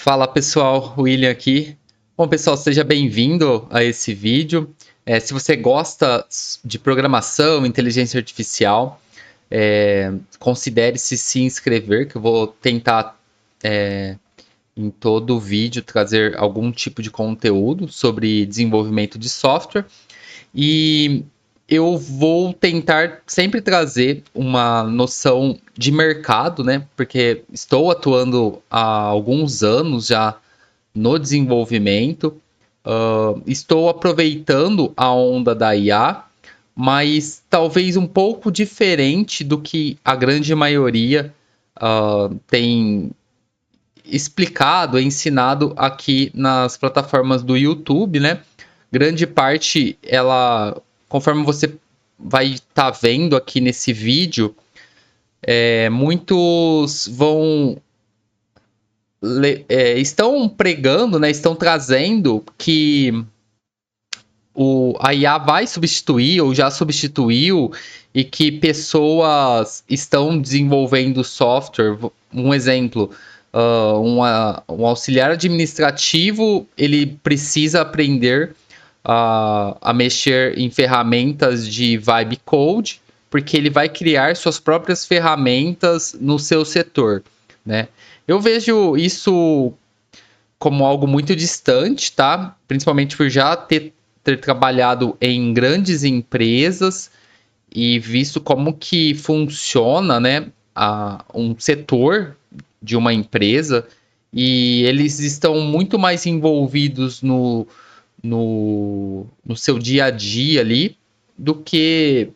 Fala pessoal, William aqui. Bom pessoal, seja bem-vindo a esse vídeo. Se você gosta de programação, inteligência artificial, considere se inscrever, que eu vou tentar em todo o vídeo trazer algum tipo de conteúdo sobre desenvolvimento de software. E eu vou tentar sempre trazer uma noção de mercado, né? Porque estou atuando há alguns anos já no desenvolvimento. Estou aproveitando a onda da IA, mas talvez um pouco diferente do que a grande maioria tem explicado, ensinado aqui nas plataformas do YouTube, né? Grande parte, ela, conforme você vai estar vendo aqui nesse vídeo, muitos estão pregando, né? Estão trazendo que a IA vai substituir ou já substituiu e que pessoas estão desenvolvendo software. Um exemplo, um auxiliar administrativo, ele precisa aprender a mexer em ferramentas de vibe code, porque ele vai criar suas próprias ferramentas no seu setor, né? Eu vejo isso como algo muito distante, tá? Principalmente por já ter trabalhado em grandes empresas e visto como que funciona, né, um setor de uma empresa, e eles estão muito mais envolvidos no seu dia a dia ali do que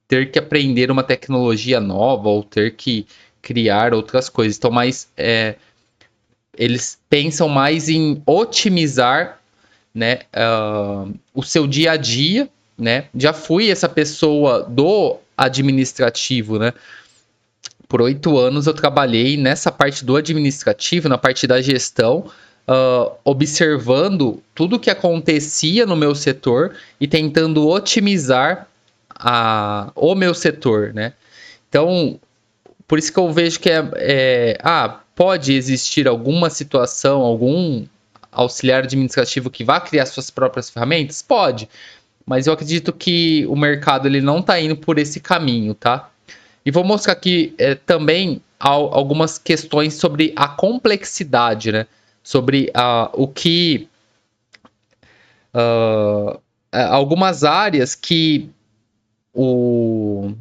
ter que aprender uma tecnologia nova ou ter que criar outras coisas. Então, eles pensam mais em otimizar, né, o seu dia a dia, né? Já fui essa pessoa do administrativo, né? Por 8 anos eu trabalhei nessa parte do administrativo, na parte da gestão, observando tudo que acontecia no meu setor e tentando otimizar o meu setor, né? Então, por isso que eu vejo que pode existir alguma situação, algum auxiliar administrativo que vá criar suas próprias ferramentas? Pode, mas eu acredito que o mercado ele não está indo por esse caminho, tá? E vou mostrar aqui também algumas questões sobre a complexidade, né? Sobre o que algumas áreas que o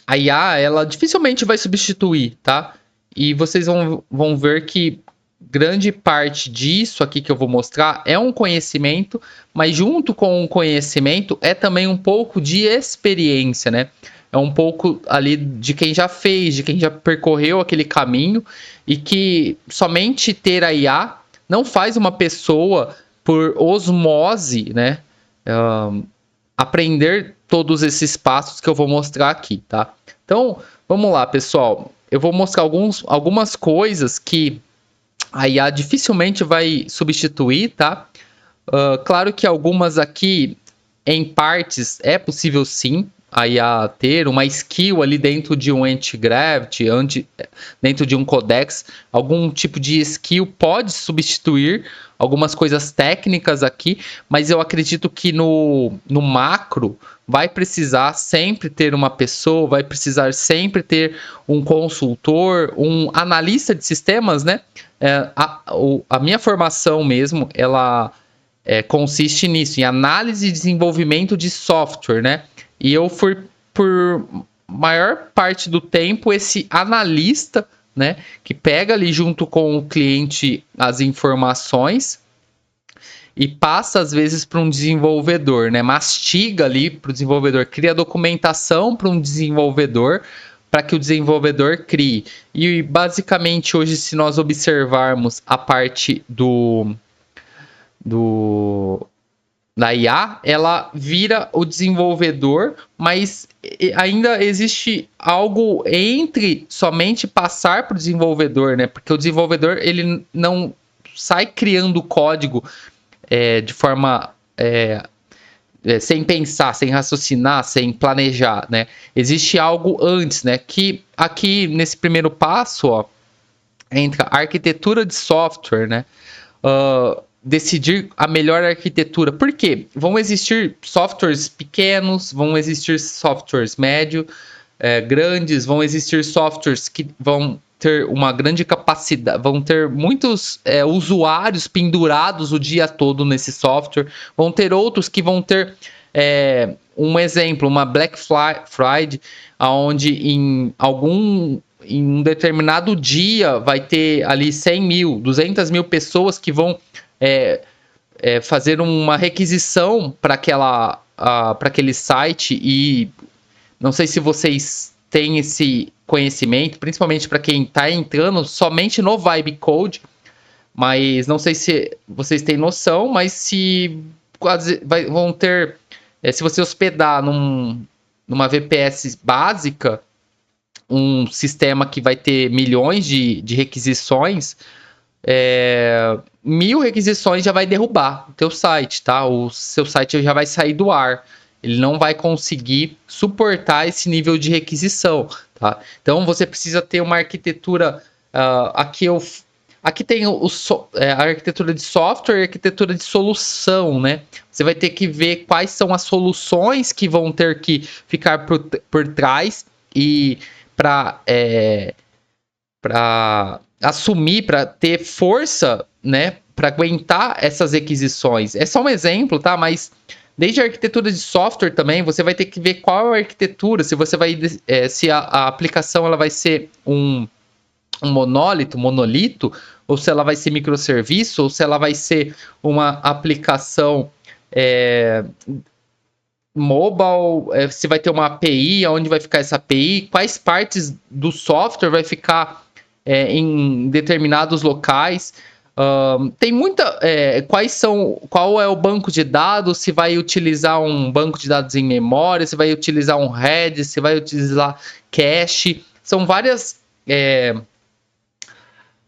a IA, ela dificilmente vai substituir, tá? E vocês vão ver que grande parte disso aqui que eu vou mostrar é um conhecimento, mas junto com o conhecimento é também um pouco de experiência, né? É um pouco ali de quem já fez, de quem já percorreu aquele caminho e que somente ter a IA não faz uma pessoa por osmose, né? Aprender todos esses passos que eu vou mostrar aqui, tá? Então, vamos lá, pessoal. Eu vou mostrar algumas coisas que a IA dificilmente vai substituir, tá? Claro que algumas aqui, em partes, é possível sim a IA ter uma skill ali dentro de um anti-gravity, dentro de um codex, algum tipo de skill pode substituir algumas coisas técnicas aqui, mas eu acredito que no macro vai precisar sempre ter uma pessoa, vai precisar sempre ter um consultor, um analista de sistemas, né? A minha formação mesmo, ela consiste nisso, em análise e desenvolvimento de software, né? E eu fui, por maior parte do tempo, esse analista, né? Que pega ali junto com o cliente as informações e passa, às vezes, para um desenvolvedor, né? Mastiga ali para o desenvolvedor, cria documentação para um desenvolvedor, para que o desenvolvedor crie. E, basicamente, hoje, se nós observarmos a parte da IA, ela vira o desenvolvedor, mas ainda existe algo entre somente passar para o desenvolvedor, né? Porque o desenvolvedor ele não sai criando código de forma sem pensar, sem raciocinar, sem planejar, né? Existe algo antes, né? Que aqui nesse primeiro passo, ó, entra a arquitetura de software, né? Decidir a melhor arquitetura. Por quê? Vão existir softwares pequenos, vão existir softwares médios, grandes, vão existir softwares que vão ter uma grande capacidade, vão ter muitos usuários pendurados o dia todo nesse software, vão ter outros que vão ter um exemplo, uma Black Friday, onde em um determinado dia vai ter ali 100 mil, 200 mil pessoas que vão fazer uma requisição para aquele site. E não sei se vocês têm esse conhecimento, principalmente para quem está entrando somente no Vibe Code, mas não sei se vocês têm noção, mas se vão ter, se você hospedar numa VPS básica, um sistema que vai ter milhões de requisições, 1000 requisições já vai derrubar o teu site, tá? O seu site já vai sair do ar. Ele não vai conseguir suportar esse nível de requisição, tá? Então você precisa ter uma arquitetura. Aqui tem a arquitetura de software e a arquitetura de solução, né? Você vai ter que ver quais são as soluções que vão ter que ficar por trás e para assumir, para ter força, né, para aguentar essas requisições. É só um exemplo, tá? Mas desde a arquitetura de software também, você vai ter que ver qual é a arquitetura, se você vai, se a aplicação ela vai ser um monolito, ou se ela vai ser microserviço, ou se ela vai ser uma aplicação mobile, se vai ter uma API, onde vai ficar essa API, quais partes do software vai ficar em determinados locais. Tem muita. Qual é o banco de dados? Se vai utilizar um banco de dados em memória, se vai utilizar um Redis, se vai utilizar cache. São várias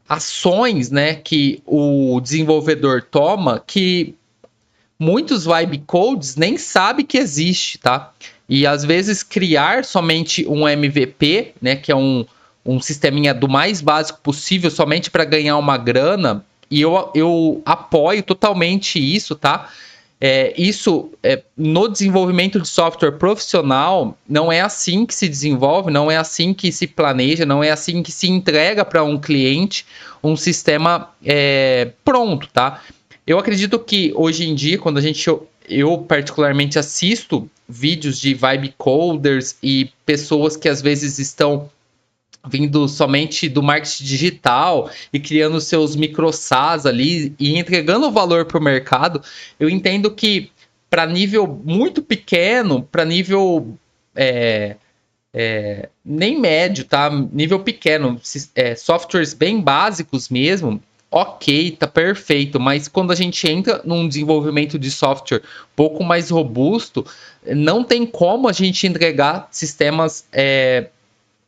ações, né, que o desenvolvedor toma que muitos vibe codes nem sabem que existe, tá? E às vezes criar somente um MVP, né, que é um sisteminha do mais básico possível, somente para ganhar uma grana, e eu apoio totalmente isso, tá? No desenvolvimento de software profissional, não é assim que se desenvolve, não é assim que se planeja, não é assim que se entrega para um cliente um sistema pronto, tá? Eu acredito que hoje em dia, quando eu particularmente assisto vídeos de vibe coders e pessoas que às vezes estão vindo somente do marketing digital e criando seus micro SaaS ali e entregando valor para o mercado, eu entendo que para nível muito pequeno, para nível nem médio, tá? Nível pequeno, softwares bem básicos mesmo, ok, tá perfeito, mas quando a gente entra num desenvolvimento de software um pouco mais robusto, não tem como a gente entregar sistemas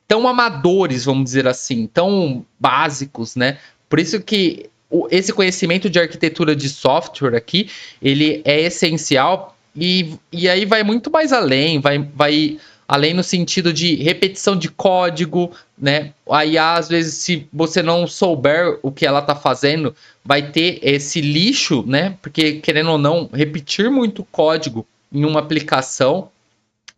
tão amadores, vamos dizer assim, tão básicos, né? Por isso que esse conhecimento de arquitetura de software aqui, ele é essencial e aí vai muito mais além, vai além no sentido de repetição de código, né? Aí às vezes se você não souber o que ela tá fazendo, vai ter esse lixo, né? Porque querendo ou não, repetir muito código em uma aplicação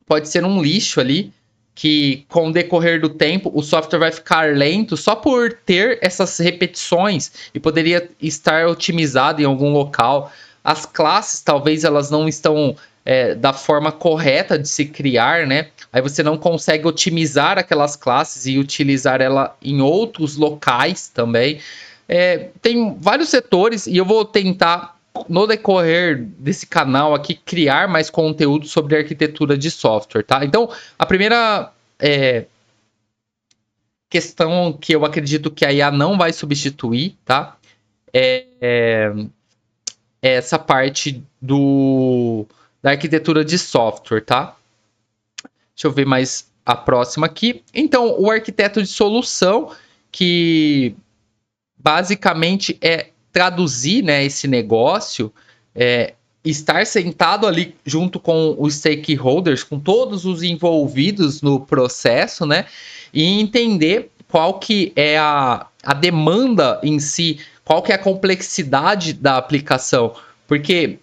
pode ser um lixo ali, que com o decorrer do tempo o software vai ficar lento só por ter essas repetições e poderia estar otimizado em algum local. As classes talvez elas não estão da forma correta de se criar, né? Aí você não consegue otimizar aquelas classes e utilizar ela em outros locais também. Tem vários setores e eu vou tentar no decorrer desse canal aqui, criar mais conteúdo sobre arquitetura de software, tá? Então, a primeira questão que eu acredito que a IA não vai substituir, tá? É essa parte da arquitetura de software, tá? Deixa eu ver mais a próxima aqui. Então, o arquiteto de solução, que basicamente é traduzir, né, esse negócio, estar sentado ali junto com os stakeholders, com todos os envolvidos no processo, né, e entender qual que é a demanda em si, qual que é a complexidade da aplicação. Porque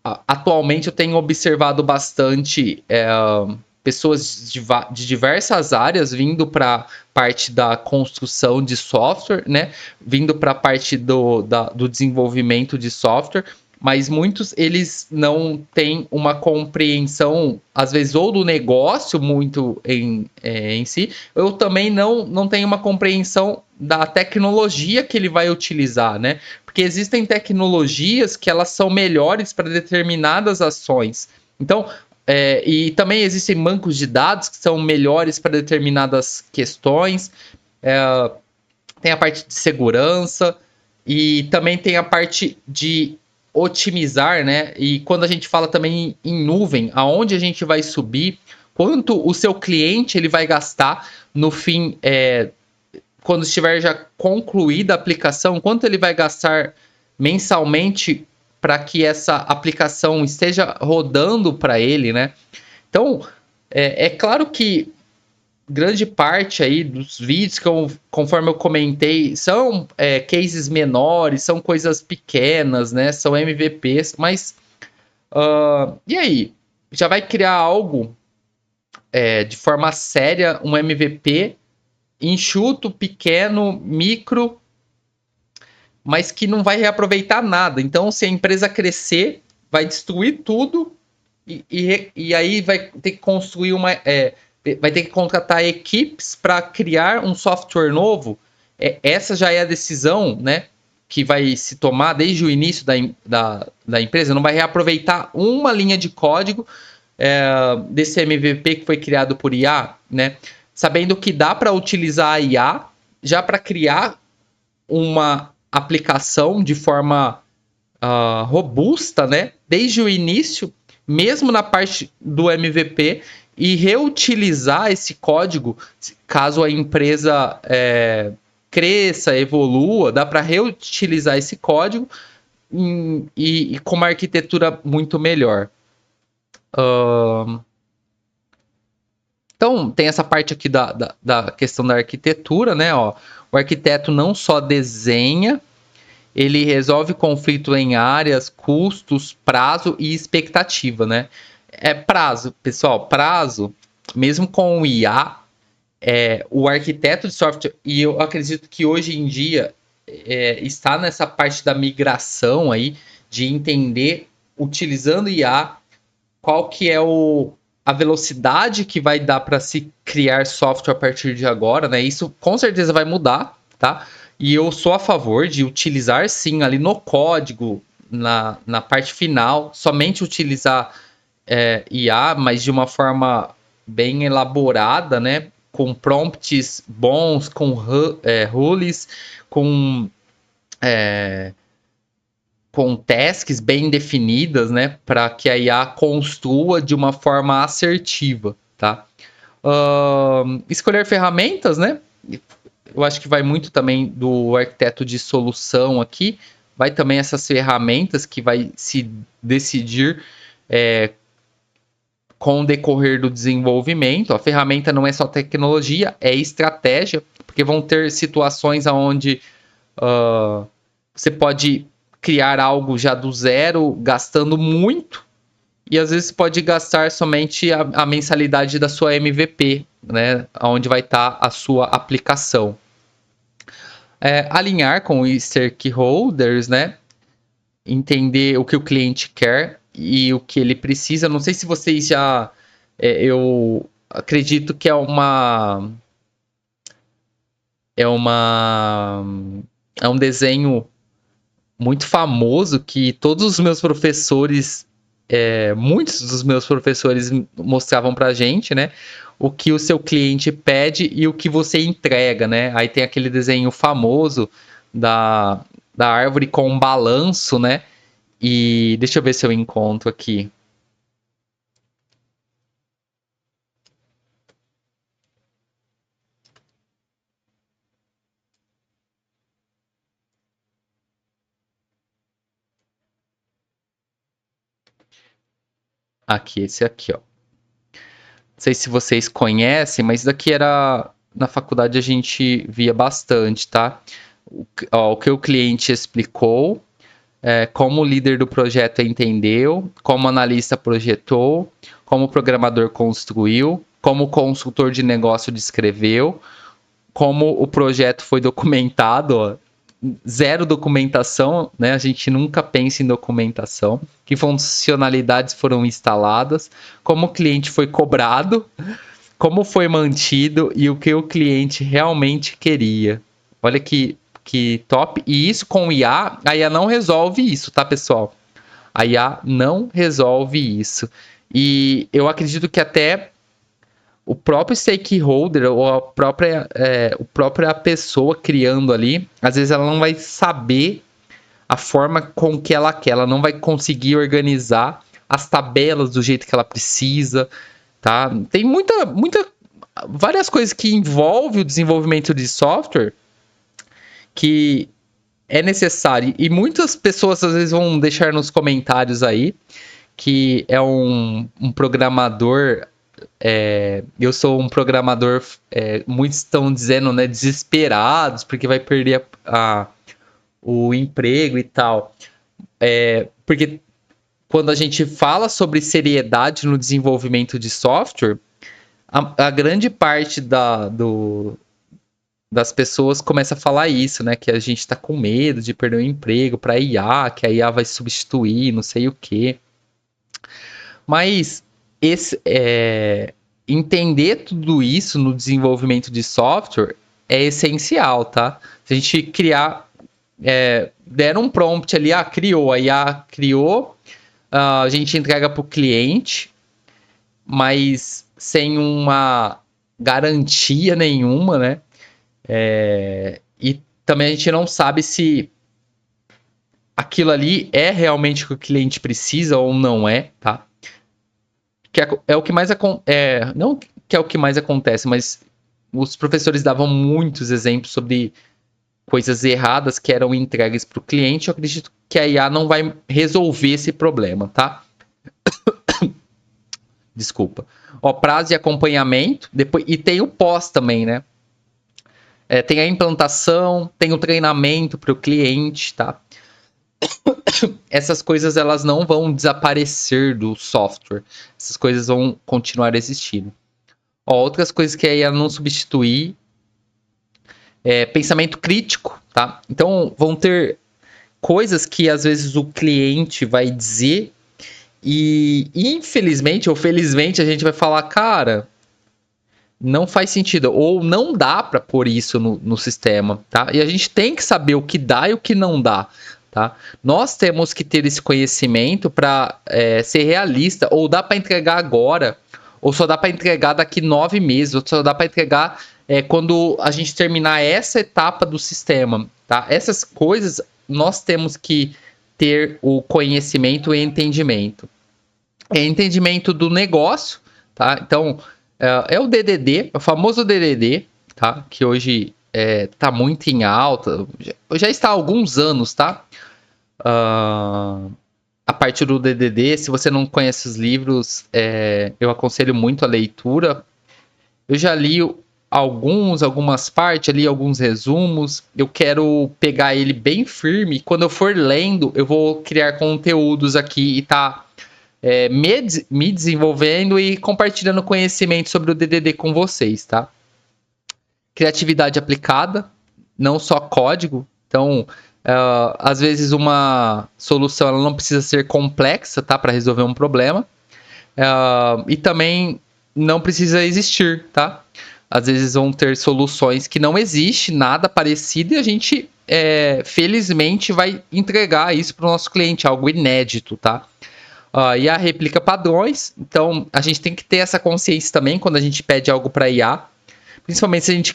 atualmente eu tenho observado bastante pessoas de diversas áreas vindo para parte da construção de software, né? Vindo para a parte do desenvolvimento de software, mas muitos eles não têm uma compreensão, às vezes, ou do negócio muito em si, ou também não tem uma compreensão da tecnologia que ele vai utilizar, né? Porque existem tecnologias que elas são melhores para determinadas ações. Então, e também existem bancos de dados que são melhores para determinadas questões. Tem a parte de segurança e também tem a parte de otimizar, né? E quando a gente fala também em nuvem, aonde a gente vai subir, quanto o seu cliente ele vai gastar no fim, quando estiver já concluída a aplicação, quanto ele vai gastar mensalmente para que essa aplicação esteja rodando para ele, né? Então, é claro que grande parte aí dos vídeos que conforme eu comentei, são cases menores, são coisas pequenas, né? São MVPs, mas e aí? Já vai criar algo de forma séria, um MVP enxuto, pequeno, micro, mas que não vai reaproveitar nada. Então, se a empresa crescer, vai destruir tudo e aí vai ter que construir vai ter que contratar equipes para criar um software novo. Essa já é a decisão, né? Que vai se tomar desde o início da empresa. Não vai reaproveitar uma linha de código desse MVP que foi criado por IA, né? Sabendo que dá para utilizar a IA já para criar uma aplicação de forma robusta, né? Desde o início, mesmo na parte do MVP, e reutilizar esse código caso a empresa cresça, evolua, dá para reutilizar esse código e com uma arquitetura muito melhor. Então, tem essa parte aqui da questão da arquitetura, né? Ó, o arquiteto não só desenha, ele resolve conflito em áreas, custos, prazo e expectativa, né? Prazo, pessoal, prazo, mesmo com o IA, o arquiteto de software, e eu acredito que hoje em dia está nessa parte da migração aí, de entender, utilizando IA, qual que é a velocidade que vai dar para se criar software a partir de agora, né? Isso com certeza vai mudar, tá? E eu sou a favor de utilizar sim ali no código, na parte final, somente utilizar IA, mas de uma forma bem elaborada, né? Com prompts bons, com rules, com com tasks bem definidas, né, para que a IA construa de uma forma assertiva, tá? Escolher ferramentas, né? Eu acho que vai muito também do arquiteto de solução aqui, vai também essas ferramentas que vai se decidir com o decorrer do desenvolvimento. A ferramenta não é só tecnologia, é estratégia, porque vão ter situações onde você pode criar algo já do zero, gastando muito, e às vezes pode gastar somente a mensalidade da sua MVP, né? Onde vai estar a sua aplicação. Alinhar com os stakeholders, né? Entender o que o cliente quer e o que ele precisa. Não sei se vocês já. Eu acredito que é uma. É uma. É um desenho muito famoso que todos os meus professores, muitos dos meus professores mostravam pra gente, né? O que o seu cliente pede e o que você entrega, né? Aí tem aquele desenho famoso da, da árvore com um balanço, né? E deixa eu ver se eu encontro aqui. Aqui, esse aqui, ó. Não sei se vocês conhecem, mas isso daqui era na faculdade a gente via bastante, tá? O que o cliente explicou, como o líder do projeto entendeu, como o analista projetou, como o programador construiu, como o consultor de negócio descreveu, como o projeto foi documentado, ó, zero documentação, né? A gente nunca pensa em documentação, que funcionalidades foram instaladas, como o cliente foi cobrado, como foi mantido e o que o cliente realmente queria. Olha que top. E isso com IA, a IA não resolve isso, tá, pessoal? A IA não resolve isso. E eu acredito que até o próprio stakeholder ou a própria pessoa criando ali, às vezes ela não vai saber a forma com que ela quer, ela não vai conseguir organizar as tabelas do jeito que ela precisa, tá? Tem várias coisas que envolvem o desenvolvimento de software que é necessário. E muitas pessoas às vezes vão deixar nos comentários aí que é um programador. Eu sou um programador, muitos estão dizendo, né, desesperados, porque vai perder o emprego e tal. Porque quando a gente fala sobre seriedade no desenvolvimento de software, a grande parte das pessoas começa a falar isso, né? Que a gente está com medo de perder o emprego para IA, que a IA vai substituir, não sei o quê. Mas entender tudo isso no desenvolvimento de software é essencial, tá? Se a gente criar, der um prompt ali, criou, a IA criou, a gente entrega para o cliente, mas sem uma garantia nenhuma, né? E também a gente não sabe se aquilo ali é realmente o que o cliente precisa ou não é, tá? Que é o que mais não que é o que mais acontece, mas os professores davam muitos exemplos sobre coisas erradas que eram entregues para o cliente. Eu acredito que a IA não vai resolver esse problema, tá? Desculpa. Ó, prazo de acompanhamento, depois, e tem o pós também, né? Tem a implantação, tem o treinamento para o cliente, tá? Essas coisas elas não vão desaparecer do software. Essas coisas vão continuar existindo. Ó, outras coisas que a IA não substituir pensamento crítico, tá? Então vão ter coisas que às vezes o cliente vai dizer e infelizmente ou felizmente a gente vai falar, cara, não faz sentido ou não dá para pôr isso no sistema, tá? E a gente tem que saber o que dá e o que não dá, tá? Nós temos que ter esse conhecimento para ser realista, ou dá para entregar agora, ou só dá para entregar daqui 9 meses, ou só dá para entregar quando a gente terminar essa etapa do sistema, tá? Essas coisas nós temos que ter o conhecimento e entendimento. Entendimento do negócio, tá? Então, é o DDD, o famoso DDD, tá? Que hoje tá muito em alta, já está há alguns anos, tá? A partir do DDD, se você não conhece os livros, eu aconselho muito a leitura. Eu já li algumas partes ali, alguns resumos. Eu quero pegar ele bem firme. Quando eu for lendo, eu vou criar conteúdos aqui e tá me desenvolvendo e compartilhando conhecimento sobre o DDD com vocês, tá? Criatividade aplicada, não só código. Então, às vezes uma solução ela não precisa ser complexa, tá? Para resolver um problema. E também não precisa existir, tá? Às vezes vão ter soluções que não existe nada parecido e a gente, felizmente, vai entregar isso para o nosso cliente, algo inédito, tá? E a replica padrões, então a gente tem que ter essa consciência também quando a gente pede algo para IA, principalmente se a gente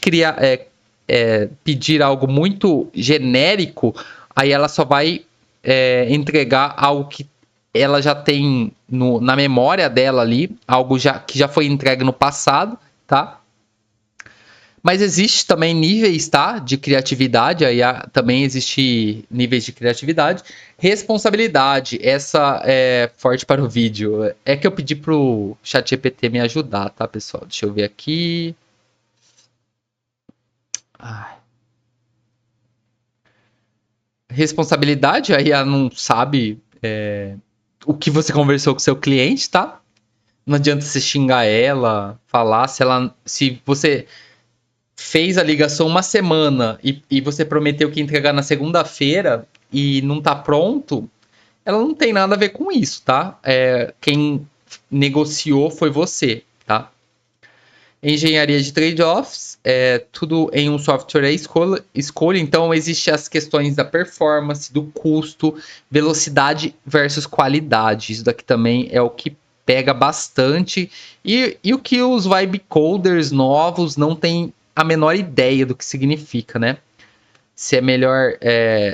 pedir algo muito genérico, aí ela só vai entregar algo que ela já tem na memória dela ali, algo que já foi entregue no passado, tá? Mas existe também níveis, tá? De criatividade, aí também existe níveis de criatividade. Responsabilidade, essa é forte para o vídeo. É que eu pedi pro ChatGPT me ajudar, tá, pessoal? Deixa eu ver aqui. Ai. Responsabilidade, a IA não sabe o que você conversou com o seu cliente, tá? Não adianta você xingar ela, falar se você fez a ligação uma semana e você prometeu que ia entregar na segunda-feira e não tá pronto, ela não tem nada a ver com isso, tá? Quem negociou foi você, tá? Engenharia de trade-offs, tudo em um software é escolha, então existe as questões da performance, do custo, velocidade versus qualidade. Isso daqui também é o que pega bastante e o que os vibe coders novos não têm a menor ideia do que significa, né? Se é melhor,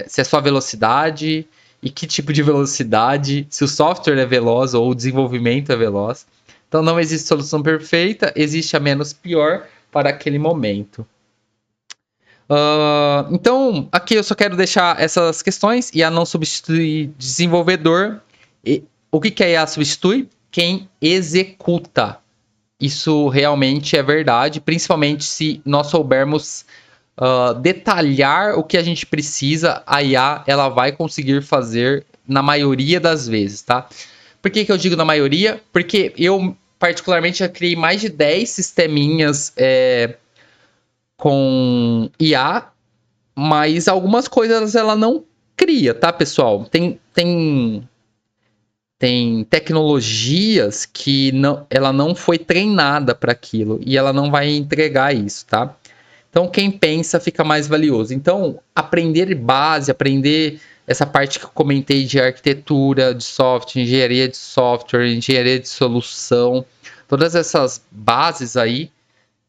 se é só velocidade e que tipo de velocidade, se o software é veloz ou o desenvolvimento é veloz. Então não existe solução perfeita, existe a menos pior para aquele momento. Então, aqui eu só quero deixar essas questões. IA não substitui desenvolvedor. O que a IA substitui? Quem executa. Isso realmente é verdade, principalmente se nós soubermos detalhar o que a gente precisa, a IA ela vai conseguir fazer na maioria das vezes, tá? Por que eu digo na maioria? Porque eu, particularmente, já criei mais de 10 sisteminhas com IA, mas algumas coisas ela não cria, tá, pessoal? Tem tecnologias que ela não foi treinada para aquilo e ela não vai entregar isso, tá? Então, quem pensa fica mais valioso. Então, aprender base, aprender essa parte que eu comentei de arquitetura de software, engenharia de solução, todas essas bases aí,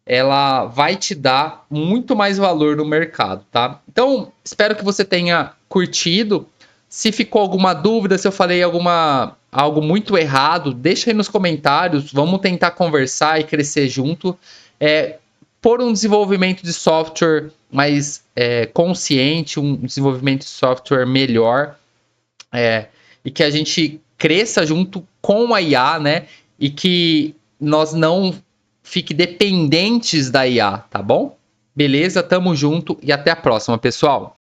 ela vai te dar muito mais valor no mercado, tá? Então, espero que você tenha curtido. Se ficou alguma dúvida, se eu falei algo muito errado, deixa aí nos comentários. Vamos tentar conversar e crescer junto. Por um desenvolvimento de software mais consciente, um desenvolvimento de software melhor, e que a gente cresça junto com a IA, né? E que nós não fique dependentes da IA, tá bom? Beleza? Tamo junto e até a próxima, pessoal.